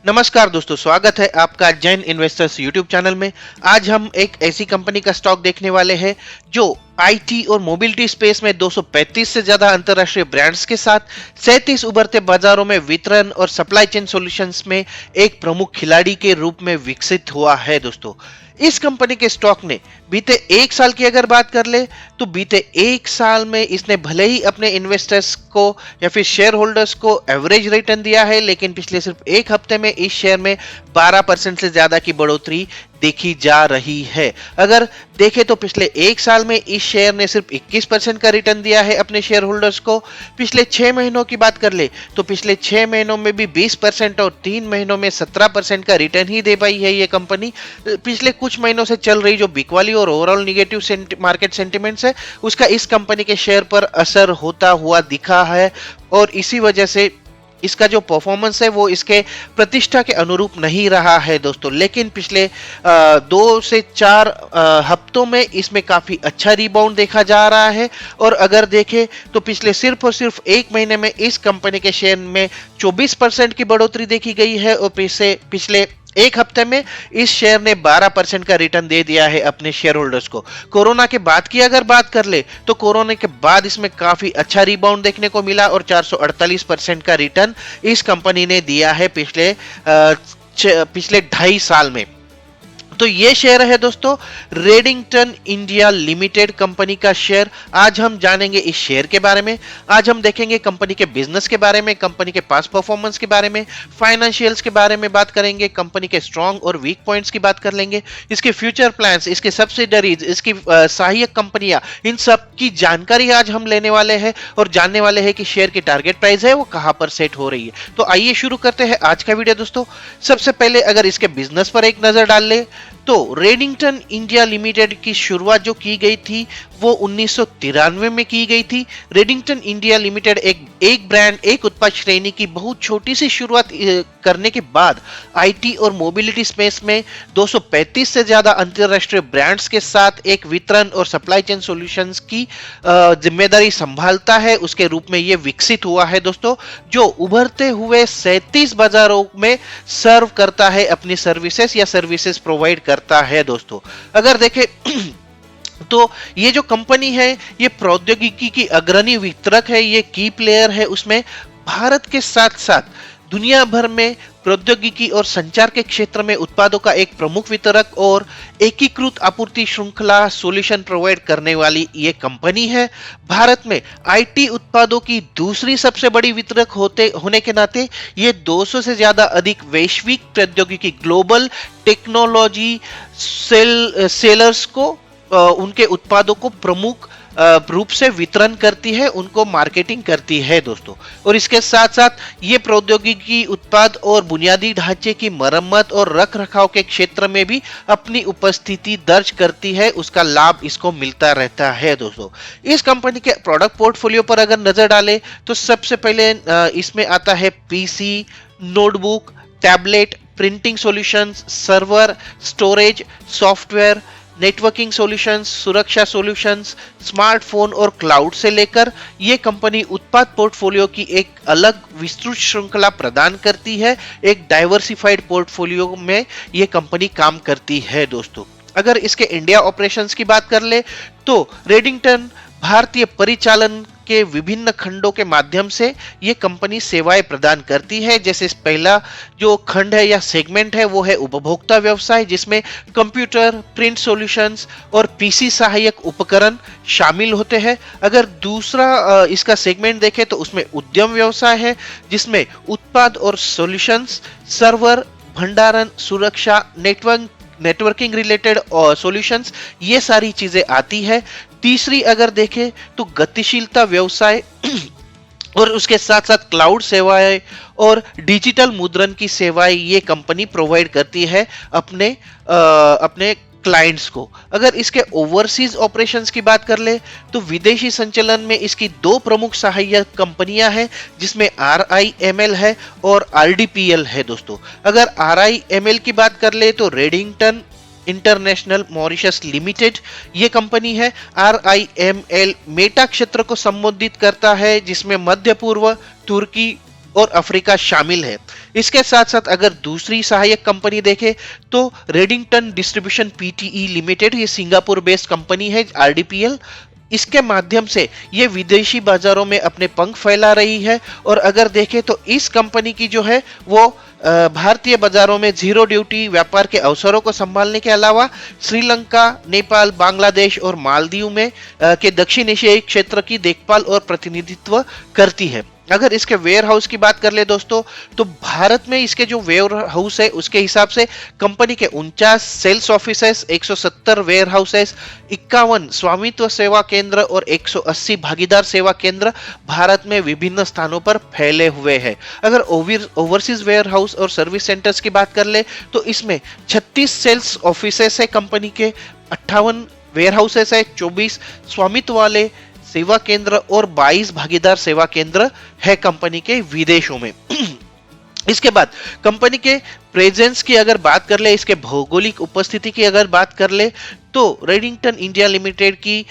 नमस्कार दोस्तों, स्वागत है आपका जैन इन्वेस्टर्स यूट्यूब चैनल में। आज हम एक ऐसी कंपनी का स्टॉक देखने वाले हैं जो आईटी और मोबिलिटी स्पेस में 235 से ज्यादा अंतरराष्ट्रीय ब्रांड्स के साथ 37 उभरते बाजारों में वितरण और सप्लाई चेन सॉल्यूशंस में एक प्रमुख खिलाड़ी के रूप में विकसित हुआ है। दोस्तों, इस कंपनी के स्टॉक ने बीते एक साल की अगर बात कर ले तो बीते एक साल में इसने भले ही अपने इन्वेस्टर्स को या फिर शेयर होल्डर्स को एवरेज रिटर्न दिया है, लेकिन पिछले सिर्फ एक हफ्ते में इस शेयर में 12% से ज्यादा की बढ़ोतरी देखी जा रही है। अगर देखें तो पिछले एक साल में इस शेयर ने सिर्फ 21% का रिटर्न दिया है अपने शेयर होल्डर्स को। पिछले 6 महीनों की बात कर ले तो पिछले 6 महीनों में भी 20% और 3 महीनों में 17% का रिटर्न ही दे पाई है ये कंपनी। पिछले कुछ महीनों से चल रही जो बिकवाली और ओवरऑल निगेटिव मार्केट सेंटिमेंट्स है उसका इस कंपनी के शेयर पर असर होता हुआ दिखा है और इसी वजह से इसका जो परफॉर्मेंस है वो इसके प्रतिष्ठा के अनुरूप नहीं रहा है दोस्तों। लेकिन पिछले 2 से 4 हफ्तों में इसमें काफी अच्छा रिबाउंड देखा जा रहा है और अगर देखें तो पिछले सिर्फ और सिर्फ एक महीने में इस कंपनी के शेयर में 24% की बढ़ोतरी देखी गई है और पिछले एक हफ्ते में इस शेयर ने 12% का रिटर्न दे दिया है अपने शेयर होल्डर्स को। कोरोना के बाद की अगर बात कर ले तो कोरोना के बाद इसमें काफी अच्छा रिबाउंड देखने को मिला और 448% का रिटर्न इस कंपनी ने दिया है पिछले 2.5 साल में। तो ये शेयर है दोस्तों रेडिंगटन इंडिया लिमिटेड कंपनी का शेयर। आज हम जानेंगे इस शेयर के बारे में, आज हम देखेंगे कंपनी के बिजनेस के बारे में, कंपनी के पास परफॉर्मेंस के बारे में, फाइनेंशियल्स के बारे में बात करेंगे, कंपनी के स्ट्रॉन्ग और वीक पॉइंट्स की बात कर लेंगे, इसके फ्यूचर प्लान्स, इसके सब्सिडरीज, इसकी सहायक कंपनियां, इन सब की जानकारी आज हम लेने वाले हैं और जानने वाले हैं कि शेयर की टारगेट प्राइस है वो कहां पर सेट हो रही है। तो आइए शुरू करते हैं आज का वीडियो दोस्तों। सबसे पहले अगर इसके बिजनेस पर एक नजर डाल ले तो रेडिंगटन इंडिया लिमिटेड की शुरुआत जो की गई थी वो 1993 में की गई थी। रेडिंगटन इंडिया लिमिटेड एक ब्रांड एक उत्पाद श्रेणी की बहुत छोटी सी शुरुआत करने के बाद आईटी और मोबिलिटी स्पेस में 235 से ज्यादा अंतरराष्ट्रीय ब्रांड्स के साथ एक वितरण और सप्लाई चेन सॉल्यूशंस की जिम्मेदारी संभालता है, उसके रूप में यह विकसित हुआ है दोस्तों, जो उभरते हुए 37 बाजारों में सर्व करता है अपनी सर्विसेज या सर्विसेज प्रोवाइड करता है दोस्तों। अगर देखें तो ये जो कंपनी है ये प्रौद्योगिकी की अग्रणी वितरक है, ये की प्लेयर है, उसमें भारत के साथ साथ दुनिया भर में प्रौद्योगिकी और संचार के क्षेत्र में उत्पादों का एक प्रमुख वितरक और एकीकृत आपूर्ति श्रृंखला सॉल्यूशन प्रोवाइड करने वाली ये कंपनी है। भारत में आईटी उत्पादों की दूसरी सबसे बड़ी वितरक होने के नाते ये 200 से ज्यादा अधिक वैश्विक प्रौद्योगिकी ग्लोबल टेक्नोलॉजी सेलर्स को उनके उत्पादों को प्रमुख रूप से वितरण करती है, उनको मार्केटिंग करती है दोस्तों। और इसके साथ साथ ये प्रौद्योगिकी उत्पाद और बुनियादी ढांचे की मरम्मत और रख रखाव के क्षेत्र में भी अपनी उपस्थिति दर्ज करती है, उसका लाभ इसको मिलता रहता है दोस्तों। इस कंपनी के प्रोडक्ट पोर्टफोलियो पर अगर नजर डालें तो सबसे पहले इसमें आता है PC, notebook, tablet, printing solutions, server, storage, software, networking solutions, सुरक्षा सॉल्यूशंस, स्मार्टफोन और क्लाउड से लेकर ये कंपनी उत्पाद पोर्टफोलियो की एक अलग विस्तृत श्रृंखला प्रदान करती है। एक डाइवर्सिफाइड पोर्टफोलियो में ये कंपनी काम करती है दोस्तों। अगर इसके इंडिया ऑपरेशंस की बात कर ले तो रेडिंगटन भारतीय परिचालन के विभिन्न खंडों के माध्यम से ये कंपनी सेवाएं प्रदान करती है। जैसे पहला जो खंड है या सेगमेंट है वो है उपभोक्ता व्यवसाय, जिसमें कंप्यूटर, प्रिंट सॉल्यूशंस और पीसी सहायक उपकरण शामिल होते हैं। अगर दूसरा इसका सेगमेंट देखें तो उसमें उद्यम व्यवसाय है, जिसमें उत्पाद और सॉल्यूशंस, सर्वर, भंडारण, सुरक्षा, नेटवर्किंग रिलेटेड सॉल्यूशंस, ये सारी चीजें आती है। तीसरी अगर देखें तो गतिशीलता व्यवसाय और उसके साथ साथ क्लाउड सेवाएं और डिजिटल मुद्रण की सेवाएं ये कंपनी प्रोवाइड करती है अपने क्लाइंट्स को। अगर इसके ओवरसीज ऑपरेशंस की बात कर ले तो विदेशी संचालन में इसकी 2 प्रमुख सहायक कंपनियां हैं, जिसमें RIML है और RDPL है दोस्तों। अगर RIML की बात कर ले तो रेडिंगटन इंटरनेशनल मॉरिशस लिमिटेड ये कंपनी है। RIML मेटा क्षेत्र को संबोधित करता है, जिसमें मध्य पूर्व, तुर्की, और अफ्रीका शामिल है। इसके साथ साथ अगर दूसरी सहायक कंपनी देखें तो रेडिंगटन डिस्ट्रीब्यूशन पीटीई लिमिटेड, ये सिंगापुर बेस्ड कंपनी है आरडीपीएल। इसके माध्यम से ये विदेशी बाजारों में अपने पंख फैला रही है। और अगर देखें तो इस कंपनी की जो है वो भारतीय बाजारों में जीरो ड्यूटी व्यापार के अवसरों को संभालने के अलावा श्रीलंका, नेपाल, बांग्लादेश और मालदीव में के दक्षिण एशियाई क्षेत्र की देखभाल और प्रतिनिधित्व करती है। अगर इसके वेयर हाउस की बात कर ले दोस्तों, तो भारत में इसके जो वेयर हाउस है उसके हिसाब से कंपनी के 49 सेल्स ऑफिसेस, 170 वेयर हाउसेस, 51 स्वामित्व सेवा केंद्र और 180 भागीदार सेवा केंद्र भारत में विभिन्न स्थानों पर फैले हुए हैं। अगर ओवरसीज वेयर हाउस और सर्विस सेंटर्स की बात कर ले तो इसमें 36 सेल्स ऑफिसेस है कंपनी के, 58 वेयर हाउसेस है, 24 स्वामित्व वाले सेवा केंद्र और 22 भागीदार सेवा केंद्र है कंपनी के विदेशों में। इसके बाद कंपनी के प्रेजेंस की अगर बात कर ले, इसके भौगोलिक उपस्थिति की अगर बात कर ले, तो रेडिंगटन इंडिया लिमिटेड की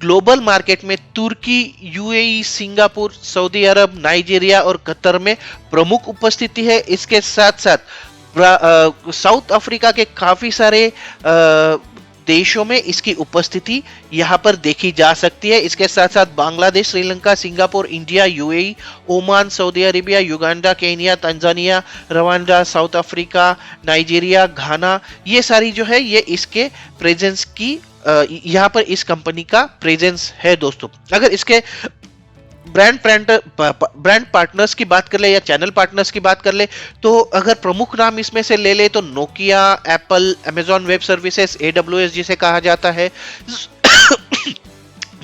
ग्लोबल मार्केट में तुर्की, यूएई, सिंगापुर, सऊदी अरब, नाइजीरिया और कतर में प्रमुख उपस्थिति है। इसके साथ साथ साउथ अफ्रीका के काफी सारे देशों में इसकी उपस्थिति यहां पर देखी जा सकती है। इसके साथ साथ Bangladesh, Sri Lanka, Singapore, India, UAE, Oman, Saudi Arabia, Uganda, Kenya, Tanzania, Rwanda, South Africa, Nigeria, Ghana, ये सारी जो है ये इसके प्रेजेंस की यहां पर इस कंपनी का प्रेजेंस है दोस्तों। अगर इसके ब्रांड पार्टनर्स की बात कर ले या चैनल पार्टनर्स की बात कर ले, तो अगर प्रमुख नाम इसमें से ले ले तो Nokia, Apple, Amazon web services, AWS जिसे कहा जाता है,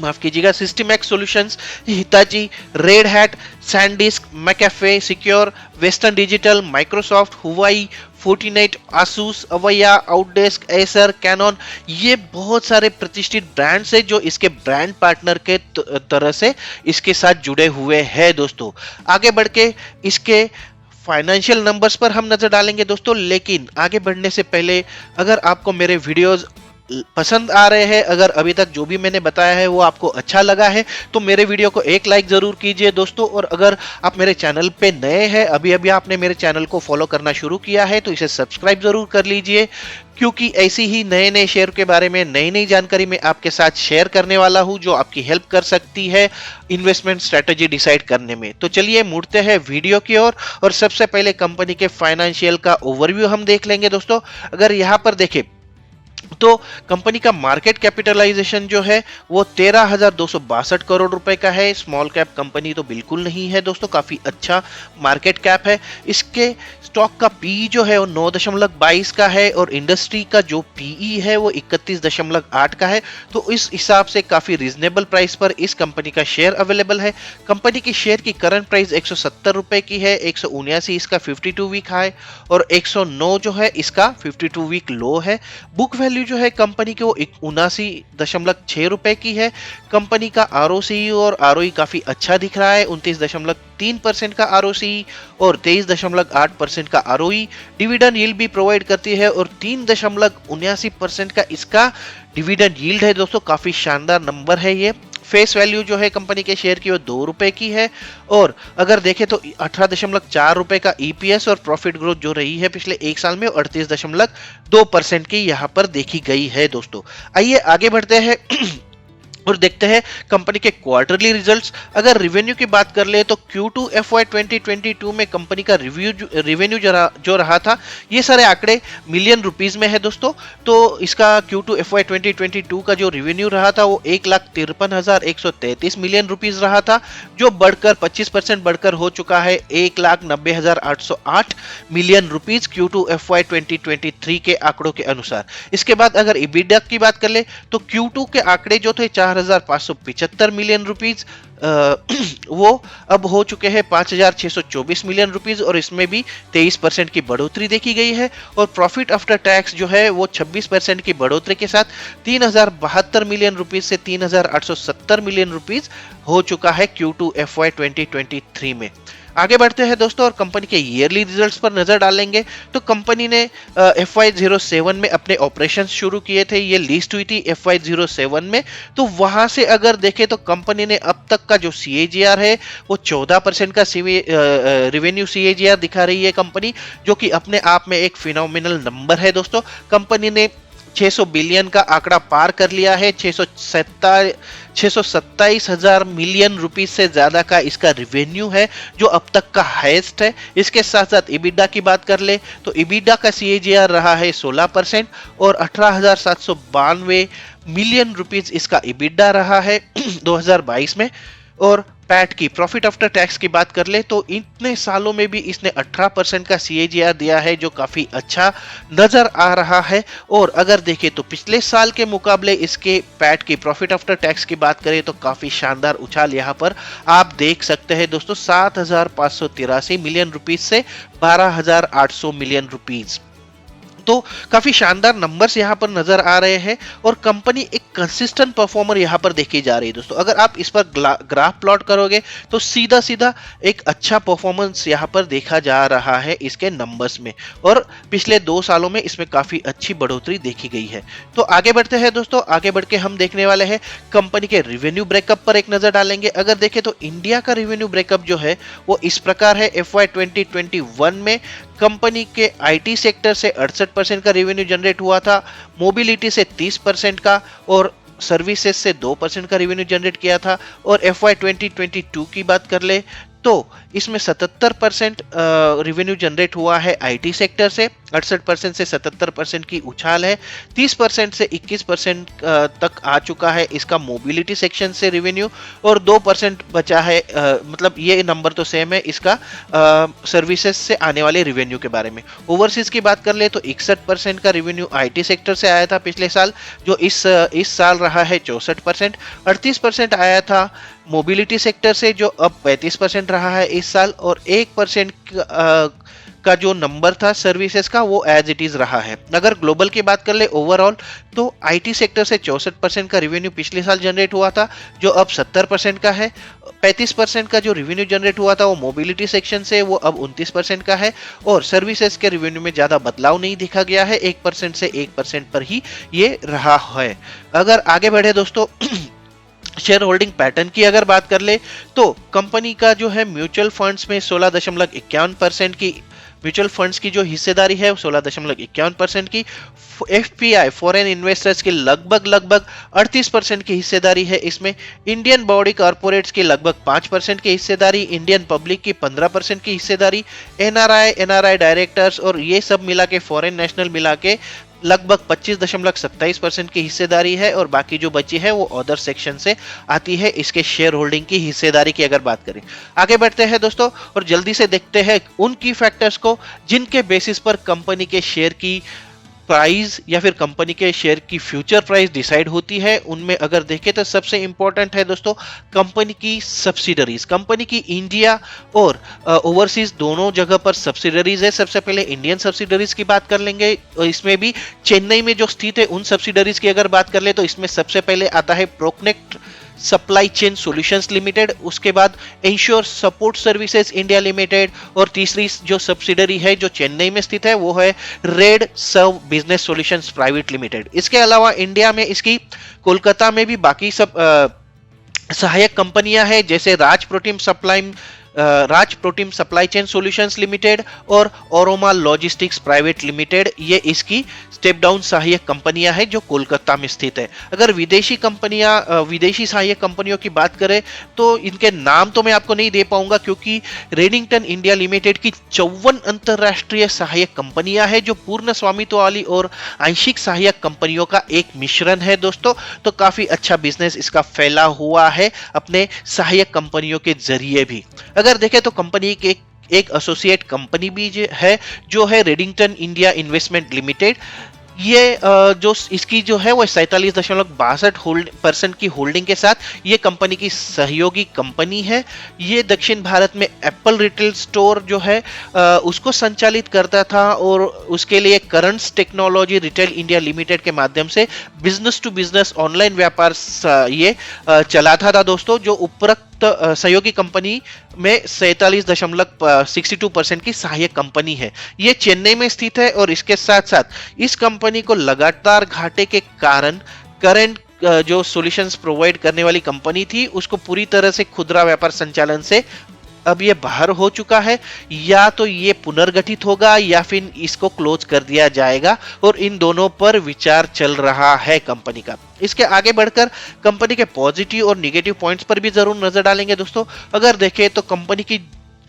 माफ कीजिएगा, Systimax solutions, Hitachi, Red Hat, SanDisk, McAfee, secure, Western Digital, Microsoft, Huawei, Fortinet, Asus, Avaya, Autodesk, Acer, Canon, ये बहुत सारे प्रतिष्ठित ब्रांड्स हैं जो इसके ब्रांड पार्टनर के तरह से इसके साथ जुड़े हुए हैं दोस्तों। आगे बढ़ के इसके फाइनेंशियल नंबर्स पर हम नजर डालेंगे दोस्तों, लेकिन आगे बढ़ने से पहले अगर आपको मेरे वीडियोस पसंद आ रहे हैं, अगर अभी तक जो भी मैंने बताया है वो आपको अच्छा लगा है, तो मेरे वीडियो को एक लाइक जरूर कीजिए दोस्तों। और अगर आप मेरे चैनल पे नए हैं, अभी अभी आपने मेरे चैनल को फॉलो करना शुरू किया है, तो इसे सब्सक्राइब जरूर कर लीजिए, क्योंकि ऐसी ही नए नए शेयर के बारे में नई नई जानकारी मैं आपके साथ शेयर करने वाला हूं जो आपकी हेल्प कर सकती है इन्वेस्टमेंट स्ट्रेटेजी डिसाइड करने में। तो चलिए मुड़ते हैं वीडियो की ओर और सबसे पहले कंपनी के फाइनेंशियल का ओवरव्यू हम देख लेंगे दोस्तों। अगर यहां पर देखें तो कंपनी का मार्केट कैपिटलाइजेशन जो है वो 13,262 करोड़ रुपए का है। स्मॉल कैप कंपनी तो बिल्कुल नहीं है दोस्तों, काफी अच्छा मार्केट कैप है। इसके स्टॉक का पी जो है वो 9.22 का है और इंडस्ट्री का जो पीई है वो 31.8 का है। तो इस हिसाब से काफी रीजनेबल प्राइस पर इस कंपनी का शेयर अवेलेबल है। कंपनी की शेयर की करंट प्राइस 170 रुपए की है, 179 इसका 52 वीक हाई और 109 जो है इसका 52 वीक लो है। बुक वैल्यू जो है कंपनी की वो 79.6 रुपए की है। कंपनी का आरओसी और आरओई काफी अच्छा दिख रहा है, 29.3% का आरओसी और 23.8% का आरओई। डिविडेंड यील्ड भी प्रोवाइड करती है और 3.79% का इसका डिविडेंड यील्ड है दोस्तों, काफी शानदार नंबर है ये। फेस वैल्यू जो है कंपनी के शेयर की वो 2 रुपए की है और अगर देखें तो 18.4 रुपए का ईपीएस और प्रॉफिट ग्रोथ जो रही है पिछले एक साल में 38.2% की यहाँ पर देखी गई है दोस्तों। आइए आगे बढ़ते हैं और देखते हैं कंपनी के क्वार्टरली रिजल्ट्स। अगर रेवेन्यू की बात कर ले तो Q2 FY 2022 में कंपनी का रेवेन्यू जो रहा था, ये सारे आंकड़े मिलियन रुपीस में है दोस्तों। तो इसका Q2 FY 2022 का जो रेवेन्यू रहा था वो 1,53,133 मिलियन रुपीस रहा था, जो बढ़कर 25% बढ़कर हो चुका है 1,90,808 मिलियन रुपीस Q2 FY 2023 के आंकड़ों के अनुसार। इसके बाद अगर EBITDA की बात कर ले तो Q2 के आंकड़े जो थे 4,575 मिलियन रुपीस, वो अब हो चुके हैं 5,624 मिलियन रुपीस और इसमें भी 23% की बढ़ोतरी देखी गई है। और प्रॉफिट आफ्टर टैक्स जो है वो 26% की बढ़ोतरी के साथ 3,072 मिलियन रुपीस से 3,870 मिलियन रुपीस हो चुका है Q2 FY 2023 में। आगे बढ़ते हैं दोस्तों और कंपनी के ईयरली रिजल्ट्स पर नजर डालेंगे। तो कंपनी ने FY07 में अपने ऑपरेशंस शुरू किए थे, ये लिस्ट हुई थी FY07 में। तो वहां से अगर देखें तो कंपनी ने अब तक का जो CAGR है वो 14% का रिवेन्यू CAGR दिखा रही है कंपनी, जो कि अपने आप में एक फिनोमिनल नंबर है दोस्तों। कंपनी ने 600 बिलियन का आंकड़ा पार कर लिया है, 627,000 मिलियन रुपीस से ज्यादा का इसका रिवेन्यू है, जो अब तक का हाईएस्ट है। इसके साथ साथ इबिडा की बात कर ले तो इबिडा का CAGR रहा है 16% और 18,792 मिलियन रुपीस इसका इबिडा रहा है 2022 में। और पैट की प्रॉफिट आफ्टर टैक्स की बात कर ले तो इतने सालों में भी इसने 18% का CAGR दिया है, जो काफी अच्छा नजर आ रहा है। और अगर देखें तो पिछले साल के मुकाबले इसके पैट की प्रॉफिट आफ्टर टैक्स की बात करें तो काफी शानदार उछाल यहाँ पर आप देख सकते हैं दोस्तों, 7,583 मिलियन रुपीस से 12,800 मिलियन रुपीस। तो काफी शानदार नंबर्स यहां पर नजर आ रहे हैं और कंपनी एक कंसिस्टेंट परफॉर्मर यहां पर देखी जा रही है दोस्तों। अगर आप इस पर ग्राफ प्लॉट करोगे तो सीधा सीधा एक अच्छा परफॉर्मेंस यहां पर देखा जा रहा है इसके नंबर्स में, और पिछले 2 सालों में इसमें काफी अच्छी बढ़ोतरी देखी गई है। तो आगे बढ़ते हैं दोस्तों, आगे बढ़ के हम देखने वाले हैं कंपनी के रिवेन्यू ब्रेकअप पर एक नजर डालेंगे। अगर देखें तो इंडिया का रिवेन्यू ब्रेकअप जो है वो इस प्रकार है। FY 2021 में कंपनी के IT सेक्टर से 68% का रेवेन्यू जनरेट हुआ था, मोबिलिटी से 30% का और सर्विसेज से 2% का रेवेन्यू जनरेट किया था। और FY 2022 की बात कर ले तो इसमें 77% रेवेन्यू जनरेट हुआ है IT सेक्टर से, 68% से 77% की उछाल है, 30% से 21% तक आ चुका है इसका मोबिलिटी सेक्शन से रेवेन्यू, और 2% बचा है, मतलब ये नंबर तो सेम है इसका सर्विसेज से आने वाले रेवेन्यू के बारे में। ओवरसीज की बात कर ले तो 61% का रेवेन्यू IT सेक्टर से आया था पिछले साल, जो इस साल रहा है 64%। 38% आया था मोबिलिटी सेक्टर से, जो अब 35% रहा है इस साल, और 1% का जो नंबर था सर्विसेज का वो एज इट इज रहा है। अगर ग्लोबल की बात कर ले ओवरऑल तो IT सेक्टर से 64% का रेवेन्यू पिछले साल जनरेट हुआ था, जो अब 70% का है। 35% का जो रेवेन्यू जनरेट हुआ था वो मोबिलिटी सेक्शन से, वो अब 29% का है। और सर्विसेज के रेवेन्यू में ज्यादा बदलाव नहीं दिखा गया है, 1% से 1% पर ही ये रहा है। अगर आगे बढ़े दोस्तों शेयर होल्डिंग पैटर्न की अगर बात कर ले तो कंपनी का जो है म्यूचुअल फंड्स में 16.51% की म्यूचुअल फंड्स की जो हिस्सेदारी है 16.51% की, FPI फॉरेन इन्वेस्टर्स की लगभग 38% की हिस्सेदारी है इसमें, इंडियन बॉडी कॉर्पोरेट्स की लगभग 5% की हिस्सेदारी, इंडियन पब्लिक की 15% की हिस्सेदारी, NRI डायरेक्टर्स और ये सब मिला के फॉरेन नेशनल मिला के लगभग 25.27% की हिस्सेदारी है, और बाकी जो बची है वो अदर सेक्शन से आती है इसके शेयर होल्डिंग की हिस्सेदारी की अगर बात करें। आगे बढ़ते हैं दोस्तों और जल्दी से देखते हैं उन की फैक्टर्स को जिनके बेसिस पर कंपनी के शेयर की प्राइस या फिर कंपनी के शेयर की फ्यूचर प्राइस डिसाइड होती है। उनमें अगर देखें तो सबसे इंपॉर्टेंट है दोस्तों कंपनी की सब्सिडरीज। कंपनी की इंडिया और ओवरसीज दोनों जगह पर सब्सिडरीज है। सबसे पहले इंडियन सब्सिडरीज की बात कर लेंगे, और इसमें भी चेन्नई में जो स्थित है उन सब्सिडरीज की अगर बात कर ले तो इसमें सबसे पहले आता है प्रोकनेक्ट सप्लाई चेन सॉल्यूशंस लिमिटेड, उसके बाद ensure support services India limited, और तीसरी जो सब्सिडरी है जो चेन्नई में स्थित है वो है रेड सर्व बिजनेस सॉल्यूशंस प्राइवेट लिमिटेड। इसके अलावा इंडिया में इसकी कोलकाता में भी बाकी सब सहायक कंपनियां हैं, जैसे राज प्रोटीम सप्लाई चेन सॉल्यूशंस लिमिटेड और ओरोमा लॉजिस्टिक्स प्राइवेट लिमिटेड, ये इसकी स्टेप डाउन सहायक कंपनियां हैं जो कोलकाता में स्थित है। अगर विदेशी सहायक कंपनियों की बात करें तो इनके नाम तो मैं आपको नहीं दे पाऊंगा, क्योंकि रेडिंगटन इंडिया लिमिटेड की 54 अंतरराष्ट्रीय सहायक कंपनियां हैं जो पूर्ण स्वामित्व वाली और आंशिक सहायक कंपनियों का एक मिश्रण है दोस्तों। तो काफी अच्छा बिजनेस इसका फैला हुआ है अपने सहायक कंपनियों के जरिए भी। अगर देखें तो कंपनी के एक एसोसिएट कंपनी भी है जो है रेडिंगटन इंडिया इन्वेस्टमेंट लिमिटेड। ये जो इसकी जो है वो 47.62% की होल्डिंग के साथ ये कंपनी की सहयोगी कंपनी है। ये दक्षिण भारत में एप्पल रिटेल स्टोर जो है उसको संचालित करता था, और उसके लिए currents technology retail India limited के माध्यम से बिजनेस टू बिजनेस ऑनलाइन व्यापार ये चलाता था दोस्तों। जो उपरोक्त सहयोगी कंपनी में 47.62% की सहायक कंपनी है। ये चेन्नई में स्थित है और इसके साथ साथ इस कंपनी को लगातार घाटे के कारण करंट जो सॉल्यूशंस प्रोवाइड करने वाली कंपनी थी उसको पूरी तरह से खुदरा व्यापार संचालन से अब ये बाहर हो चुका है, या तो ये पुनर्गठित होगा या फिर इसको क्लोज कर दिया जाएगा, और इन दोनों पर विचार चल रहा है कंपनी का। इसके आगे बढ़कर कंपनी के पॉजिटिव और निगेटिव पॉइंट्स पर भी जरूर नजर डालेंगे दोस्तों। अगर देखें तो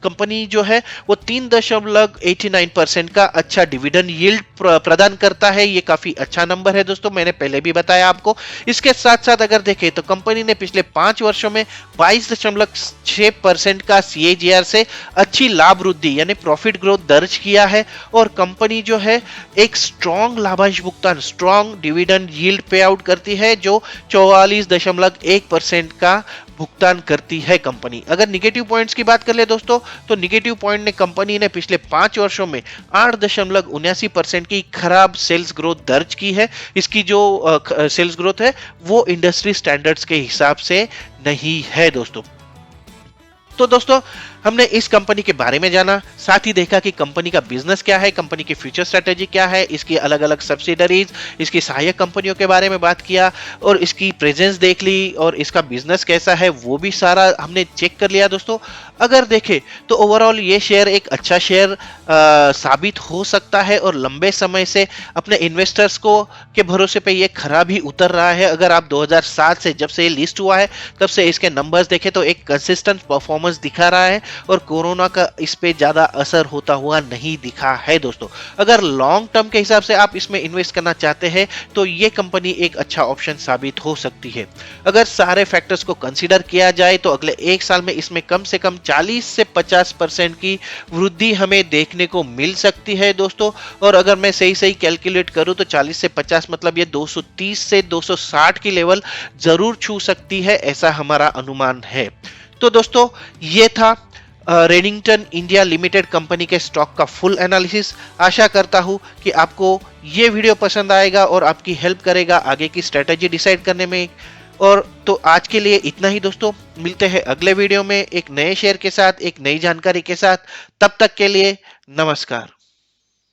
कंपनी जो है वो 3.89% का अच्छा डिविडेंड यील्ड प्रदान करता है। ये काफी अच्छा नंबर है दोस्तों, मैंने पहले भी बताया आपको। इसके साथ साथ अगर देखें तो कंपनी ने पिछले 5 वर्षों में 22.6% का CAGR से अच्छी लाभ वृद्धि यानी प्रॉफिट ग्रोथ दर्ज किया है, और कंपनी जो है एक स्ट्रॉन्ग लाभांश भुगतान, स्ट्रॉन्ग डिविडेंड यील्ड पे आउट करती है जो 44.1% का भुगतान करती है कंपनी। अगर निगेटिव पॉइंट्स की बात कर ले दोस्तों, तो निगेटिव पॉइंट ने कंपनी ने पिछले 5 वर्षों में 8.79% की खराब सेल्स ग्रोथ दर्ज की है। इसकी जो सेल्स ग्रोथ है वो इंडस्ट्री स्टैंडर्ड्स के हिसाब से नहीं है दोस्तों। तो दोस्तों हमने इस कंपनी के बारे में जाना, साथ ही देखा कि कंपनी का बिजनेस क्या है, कंपनी की फ्यूचर स्ट्रेटेजी क्या है, इसकी अलग अलग सब्सिडरीज, इसकी सहायक कंपनियों के बारे में बात किया, और इसकी प्रेजेंस देख ली, और इसका बिजनेस कैसा है वो भी सारा हमने चेक कर लिया दोस्तों। अगर देखें तो ओवरऑल ये शेयर एक अच्छा शेयर साबित हो सकता है, और लंबे समय से अपने इन्वेस्टर्स को के भरोसे पे ये खराब ही उतर रहा है। अगर आप 2007 से जब से ये लिस्ट हुआ है तब से इसके नंबर्स देखें तो एक कंसिस्टेंट परफॉर्मेंस दिखा रहा है, और कोरोना का इस पे ज्यादा असर होता हुआ नहीं दिखा है दोस्तों। अगर लॉन्ग टर्म के हिसाब से आप इसमें इन्वेस्ट करना चाहते हैं तो ये कंपनी एक अच्छा ऑप्शन साबित हो सकती है। अगर सारे फैक्टर्स को कंसीडर किया जाए तो अगले 1 साल में इसमें कम से कम 40 से 50% की वृद्धि हमें देखने को मिल सकती है दोस्तों। और अगर मैं सही सही कैलकुलेट करूं तो 40 से 50 मतलब ये 230 से 260 की लेवल जरूर छू सकती है, ऐसा हमारा अनुमान है। तो दोस्तों ये था रेडिंगटन इंडिया लिमिटेड कंपनी के स्टॉक का फुल एनालिसिस। आशा करता हूं कि आपको ये वीडियो पसंद आएगा और आपकी हेल्प करेगा आगे की स्ट्रेटेजी डिसाइड करने में। और तो आज के लिए इतना ही दोस्तों, मिलते हैं अगले वीडियो में एक नए शेयर के साथ, एक नई जानकारी के साथ। तब तक के लिए नमस्कार।